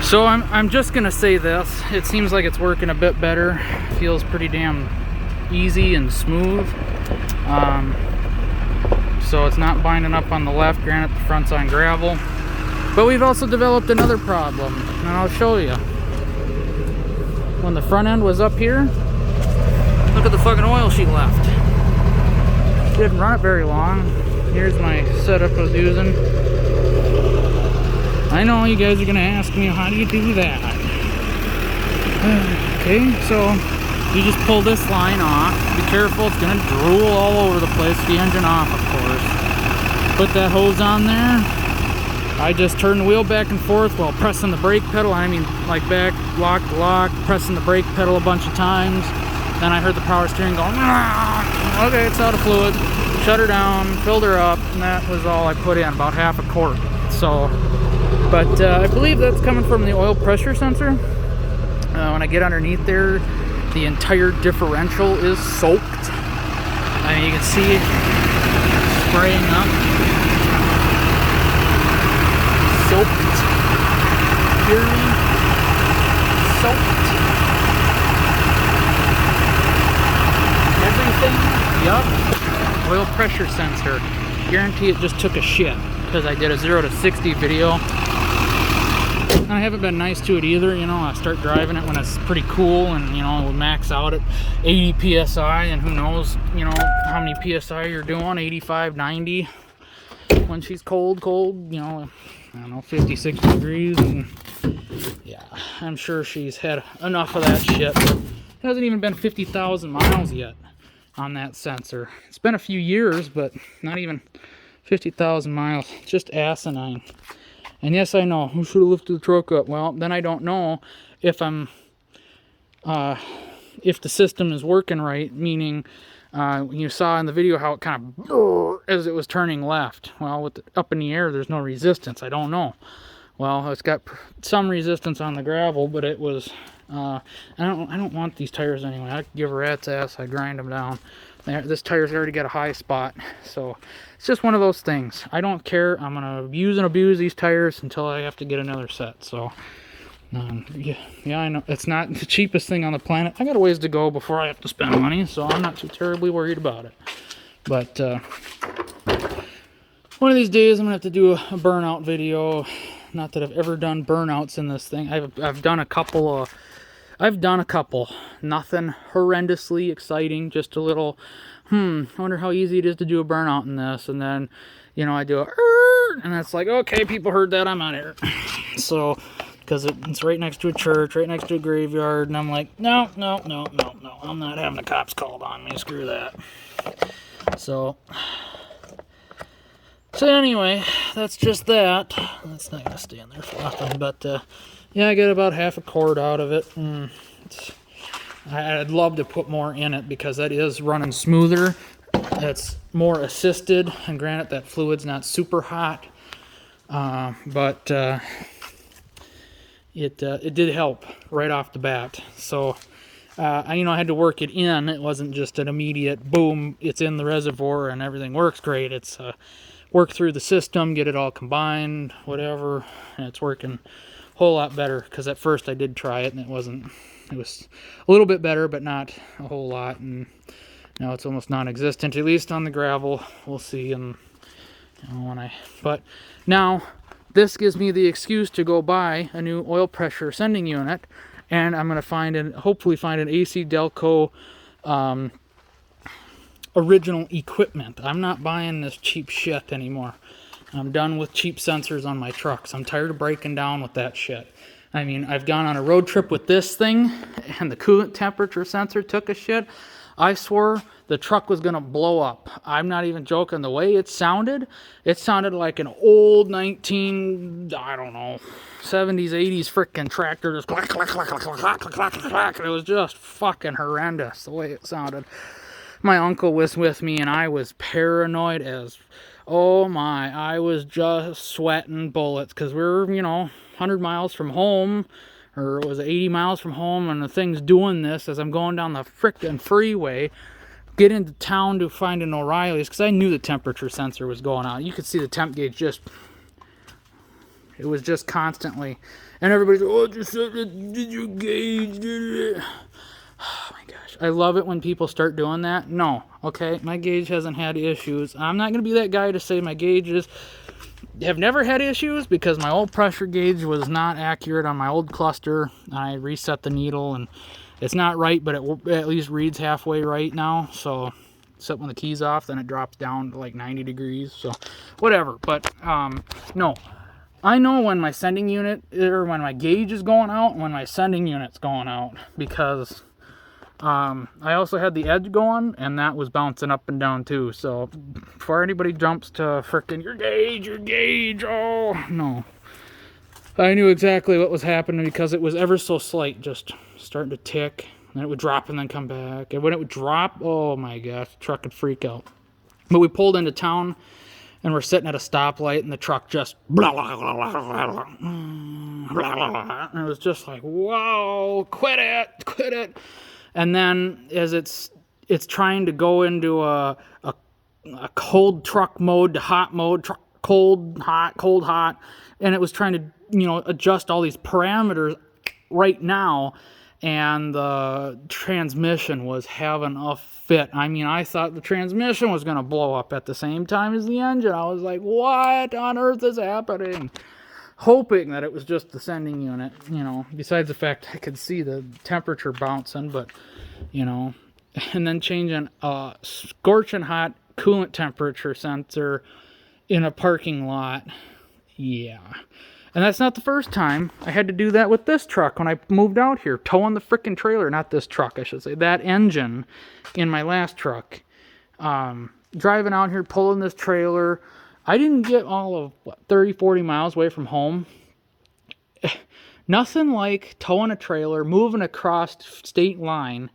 So I'm just gonna say this. It seems like it's working a bit better. Feels pretty damn easy and smooth. So it's not binding up on the left. Granted, the front's on gravel. But we've also developed another problem, and I'll show you. When the front end was up here, look at the fucking oil she left. Didn't run it very long. Here's my setup I was using. I know you guys are gonna ask me, how do you do that? Okay, so you just pull this line off. Be careful, it's gonna drool all over the place. The engine off, of course. Put that hose on there. I just turn the wheel back and forth while pressing the brake pedal. I mean, like back, lock, pressing the brake pedal a bunch of times. Then I heard the power steering going, "Ah, okay, it's out of fluid." Shut her down, filled her up, and that was all I put in, about half a quart. So, but I believe that's coming from the oil pressure sensor. When I get underneath there, the entire differential is soaked. I mean, you can see it spraying up. Soaked. Purely soaked. Everything. Yup. Oil pressure sensor. Guarantee it just took a shit because I did a 0 to 60 video. And I haven't been nice to it either. You know, I start driving it when it's pretty cool, and you know, we'll max out at 80 psi, and who knows, you know, how many psi you're doing, 85, 90. When she's cold, you know, I don't know, 50, 60 degrees, and yeah, I'm sure she's had enough of that shit. It hasn't even been 50,000 miles yet on that sensor. It's been a few years, but not even 50,000 miles. Just asinine. And yes, I know, who should have lifted the truck up? Well, then I don't know if if the system is working right, meaning you saw in the video how it kind of as it was turning left. Well, with up in the air, there's no resistance. I don't know. Well, it's got some resistance on the gravel, but it was I don't want these tires anyway. I'd give a rat's ass. I grind them down. This tire's already got a high spot, so it's just one of those things. I don't care. I'm gonna use and abuse these tires until I have to get another set. So yeah, I know it's not the cheapest thing on the planet. I got a ways to go before I have to spend money, so I'm not too terribly worried about it. But one of these days I'm gonna have to do a burnout video. Not that I've ever done burnouts in this thing. I've done a couple. Nothing horrendously exciting. Just a little. I wonder how easy it is to do a burnout in this. And then, you know, I do a, and it's like, okay, people heard that, I'm out of here. So, because it's right next to a church, right next to a graveyard, and I'm like, no, I'm not having the cops called on me. Screw that. So anyway, that's just that. That's not gonna stay in there for nothing. But yeah, I get about half a quart out of it. I'd love to put more in it because that is running smoother. That's more assisted, and granted that fluid's not super hot, but it did help right off the bat. So I had to work it in. It wasn't just an immediate boom. It's in the reservoir and everything works great. It's work through the system, get it all combined, whatever, and it's working a whole lot better. Because at first I did try it and it was a little bit better, but not a whole lot, and now it's almost non-existent, at least on the gravel. We'll see. And but now this gives me the excuse to go buy a new oil pressure sending unit, and I'm going to hopefully find an AC Delco original equipment. I'm not buying this cheap shit anymore. I'm done with cheap sensors on my trucks. I'm tired of breaking down with that shit. I mean, I've gone on a road trip with this thing, and the coolant temperature sensor took a shit. I swore the truck was going to blow up. I'm not even joking. The way it sounded like an old 70s, 80s frickin' tractor. Just clack, clack, clack, clack, clack, clack, clack, clack. It was just fucking horrendous the way it sounded. My uncle was with me, and I was paranoid as, oh my, I was just sweating bullets, because we were, 100 miles from home, or was it 80 miles from home, and the thing's doing this as I'm going down the frickin' freeway, get into town to find an O'Reilly's, because I knew the temperature sensor was going on. You could see the temp gauge just It was just constantly, and everybody's like, oh, just did your gauge, did it? Oh my gosh, I love it when people start doing that. No, okay, my gauge hasn't had issues. I'm not gonna be that guy to say my gauges have never had issues, because my old pressure gauge was not accurate on my old cluster. I reset the needle and it's not right, but it at least reads halfway right now. So except when the key's off, then it drops down to like 90 degrees, so whatever. But no, I know when my sending unit, or when my gauge is going out and when my sending unit's going out, because I also had the edge going, and that was bouncing up and down too. So before anybody jumps to frickin' your gauge, oh no, I knew exactly what was happening, because it was ever so slight, just starting to tick, and then it would drop and then come back. And when it would drop, oh my gosh, the truck would freak out. But we pulled into town, and we're sitting at a stoplight, and the truck just blah, blah, blah, blah, blah, blah, blah, and it was just like, whoa, quit it. And then as it's trying to go into a cold truck mode to hot mode, cold, hot, and it was trying to, adjust all these parameters right now, and the transmission was having a fit. I mean, I thought the transmission was going to blow up at the same time as the engine. I was like, what on earth is happening? Hoping that it was just the sending unit, besides the fact I could see the temperature bouncing, but, and then changing a scorching hot coolant temperature sensor in a parking lot. Yeah. And that's not the first time. I had to do that with this truck when I moved out here, towing the frickin' trailer, not this truck, I should say, that engine in my last truck. Driving out here, pulling this trailer, I didn't get all of 30, 40 miles away from home. Nothing like towing a trailer, moving across state line,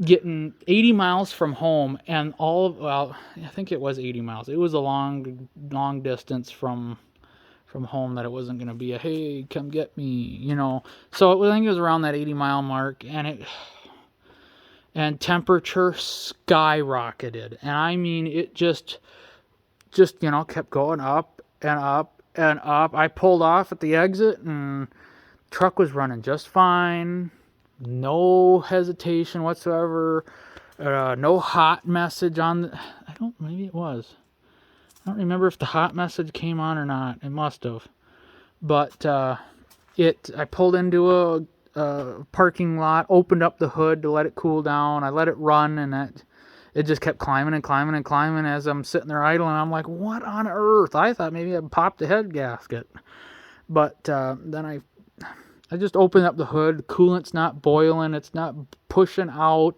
getting 80 miles from home, and I think it was 80 miles. It was a long distance from home, that it wasn't going to be a, hey, come get me, So I think it was around that 80-mile mark, and temperature skyrocketed. And I mean, it just kept going up and up and up. I pulled off at the exit, and the truck was running just fine. No hesitation whatsoever. No hot message on maybe it was. I don't remember if the hot message came on or not. It must have. But I pulled into a parking lot, opened up the hood to let it cool down. I let it run, and it just kept climbing and climbing and climbing as I'm sitting there idling. I'm like, what on earth? I thought maybe I'd popped the head gasket. But then I just opened up the hood. The coolant's not boiling. It's not pushing out.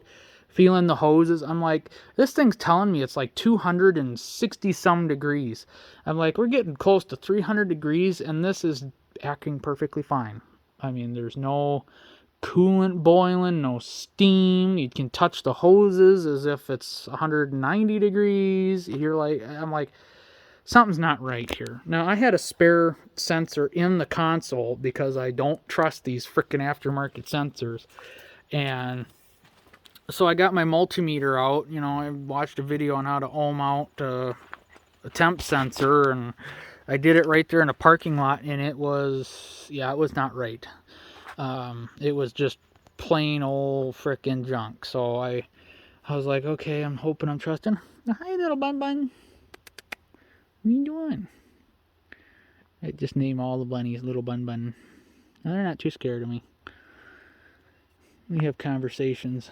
Feeling the hoses. I'm like, this thing's telling me it's like 260 some degrees. I'm like, we're getting close to 300 degrees, and this is acting perfectly fine. I mean, there's no coolant boiling, no steam. You can touch the hoses as if it's 190 degrees. I'm like, something's not right here. Now, I had a spare sensor in the console because I don't trust these frickin' aftermarket sensors. And so I got my multimeter out. I watched a video on how to ohm out a temp sensor, and I did it right there in a parking lot, and it was not right. It was just plain old frickin' junk. So I was like, okay, I'm hoping, I'm trusting. Hi, little bun bun. What are you doing? I just name all the bunnies Little Bun Bun. No, they're not too scared of me. We have conversations.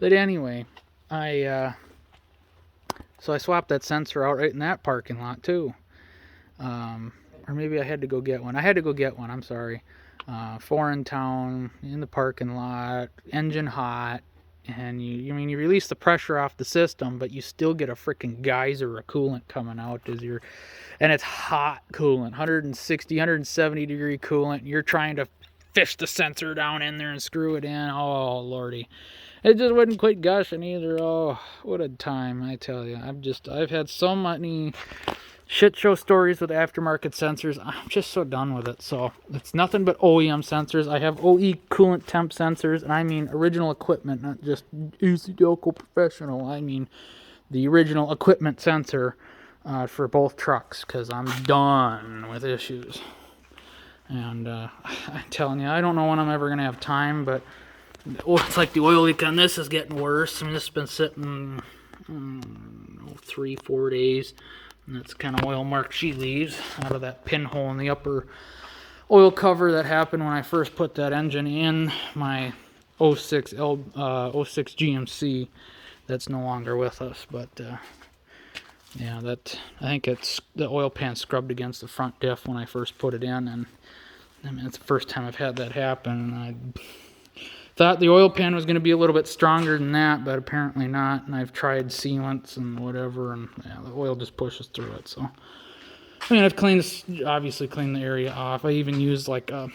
But anyway, so I swapped that sensor out right in that parking lot too. Or maybe I had to go get one. I had to go get one, I'm sorry. Foreign town, in the parking lot, engine hot. And you release the pressure off the system, but you still get a freaking geyser of coolant coming out and it's hot coolant, 160, 170 degree coolant. And you're trying to fish the sensor down in there and screw it in. Oh, Lordy. It just wouldn't quit gushing either. Oh, what a time, I tell you. I've had so many shit show stories with aftermarket sensors. I'm just so done with it. So it's nothing but OEM sensors. I have OE coolant temp sensors, and I mean original equipment, not just easy local professional. I mean the original equipment sensor for both trucks, because I'm done with issues. And I'm telling you, I don't know when I'm ever going to have time, but it's like the oil leak on this is getting worse. I mean, this has been sitting 3-4 days, and that's the kind of oil mark she leaves out of that pinhole in the upper oil cover that happened when I first put that engine in my 06 GMC. That's no longer with us, but yeah, that, I think it's the oil pan scrubbed against the front diff when I first put it in, and I mean, it's the first time I've had that happen. I thought the oil pan was going to be a little bit stronger than that, but apparently not. And I've tried sealants and whatever, and yeah, the oil just pushes through it. So, I mean, I've obviously cleaned the area off. I even used like a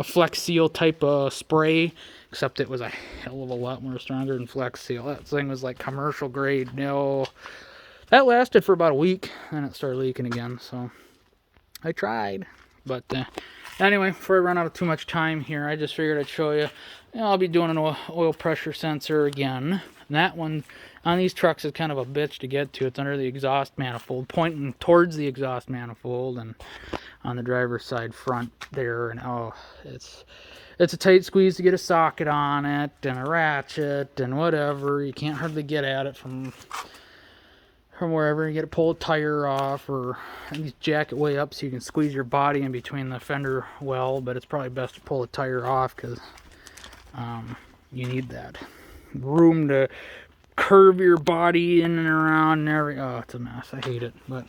Flex Seal type of spray, except it was a hell of a lot more stronger than Flex Seal. That thing was like commercial grade. No, that lasted for about a week, and it started leaking again. So, I tried, but anyway, before I run out of too much time here, I just figured I'd show you. I'll be doing an oil pressure sensor again. And that one on these trucks is kind of a bitch to get to. It's under the exhaust manifold, pointing towards the exhaust manifold, and on the driver's side front there. And oh, it's a tight squeeze to get a socket on it, and a ratchet, and whatever. You can't hardly get at it from wherever. You got to pull a tire off, or at least jack it way up so you can squeeze your body in between the fender well, but it's probably best to pull a tire off, because you need that room to curve your body in and around and everything. Oh, it's a mess. I hate it, but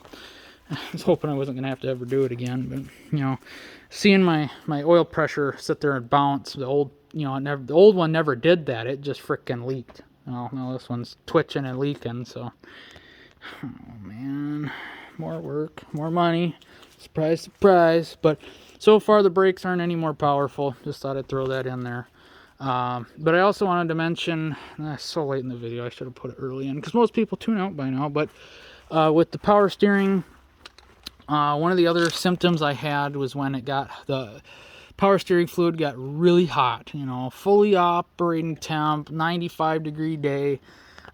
I was hoping I wasn't going to have to ever do it again. But, you know, seeing my oil pressure sit there and bounce, the old one never did that. It just frickin' leaked. Oh, no, this one's twitching and leaking, so... Oh man, more work, more money, surprise, surprise. But so far the brakes aren't any more powerful. Just thought I'd throw that in there. But I also wanted to mention, so late in the video, I should have put it early in, because most people tune out by now, but with the power steering, one of the other symptoms I had was when the power steering fluid got really hot, fully operating temp, 95-degree day.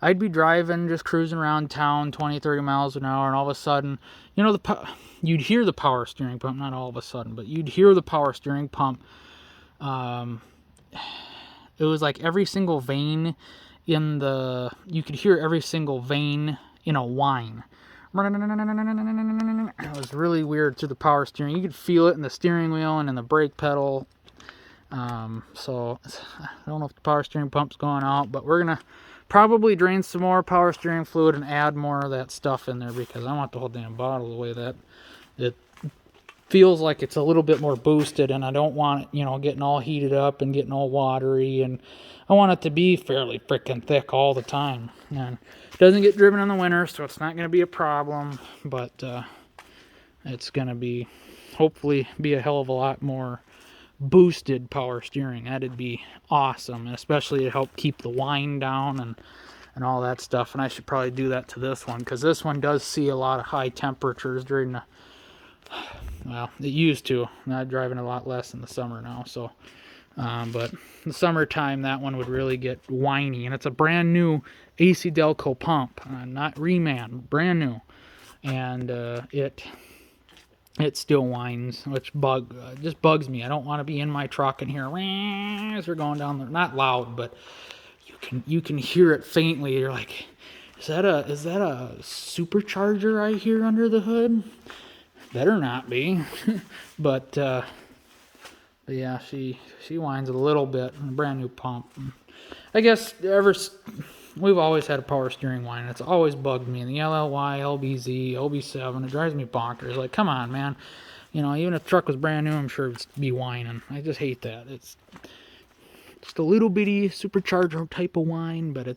I'd be driving, just cruising around town, 20-30 miles an hour, and all of a sudden, you'd hear the power steering pump, not all of a sudden, but you'd hear the power steering pump. It was like every single vein you could hear every single vein in a whine. It was really weird through the power steering. You could feel it in the steering wheel and in the brake pedal. So, I don't know if the power steering pump's going out, but we're going to probably drain some more power steering fluid and add more of that stuff in there, because I want the whole damn bottle the way that it feels like it's a little bit more boosted, and I don't want it, getting all heated up and getting all watery, and I want it to be fairly freaking thick all the time. And it doesn't get driven in the winter, so it's not going to be a problem, but it's going to hopefully be a hell of a lot more boosted power steering. That'd be awesome, especially to help keep the whine down and all that stuff. And I should probably do that to this one, because this one does see a lot of high temperatures during the, well, it used to. I'm driving a lot less in the summer now, so but in the summertime that one would really get whiny. And it's a brand new AC Delco pump, not reman, brand new, and it still whines, which just bugs me. I don't want to be in my truck and hear as we're going down there. Not loud, but you can hear it faintly. You're like, is that a supercharger I hear under the hood? Better not be. But yeah, she whines a little bit. A brand new pump. I guess we've always had a power steering whine. It's always bugged me. And the LLY, LBZ, LB7, it drives me bonkers. Like, come on, man. Even if the truck was brand new, I'm sure it'd be whining. I just hate that. It's just a little bitty supercharger type of whine, but